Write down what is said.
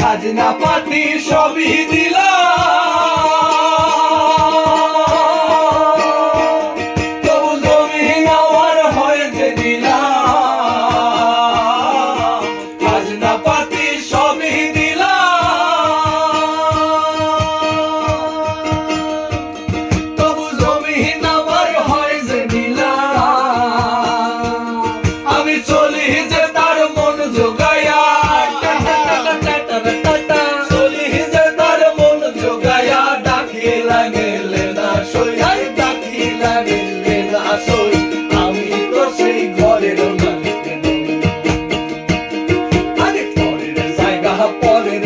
খাজনা পাতি সবই দিলাম, তবু জমিন আমার হয় যে দিলাম। খাজনা পাতি সবই দিলাম, তবু জমিন আমার হয় যে দিলাম। আমি চলি যে তার মন জোগাইয়া, চলি যে তার মন জোগাইয়া, ডাকিলা গেলে না সই, ডাকিলা গেলে না সই। আমি তো সেই ঘরের মালিক নই, আরে পরের জায়গা পরের